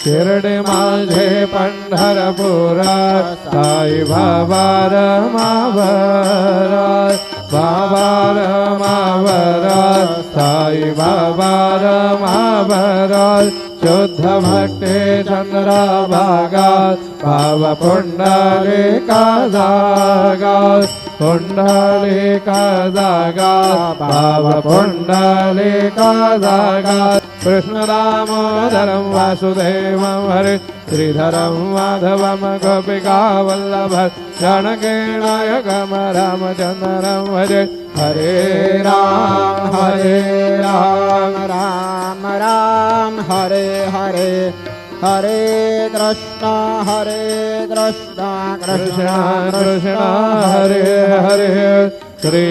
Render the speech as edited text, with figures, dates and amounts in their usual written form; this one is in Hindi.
शिर्डी माझे पंढरपुरात साई बाबा रमावरात बाबा रमावरात साई बाबा रमावरात शुद्ध भक्ती चंद्रभागात भाव पुंडलिका जागात पुंडलिका जागात भाव पुंडलिका जागात कृष्ण दामोदरं वासुदेवं हरे श्रीधरं माधवं गोपिका वल्लभं जानकी नायकं रामचन्द्रं भजे हरे राम राम राम हरे हरे हरे कृष्णा कृष्णा कृष्णा हरे हरे श्री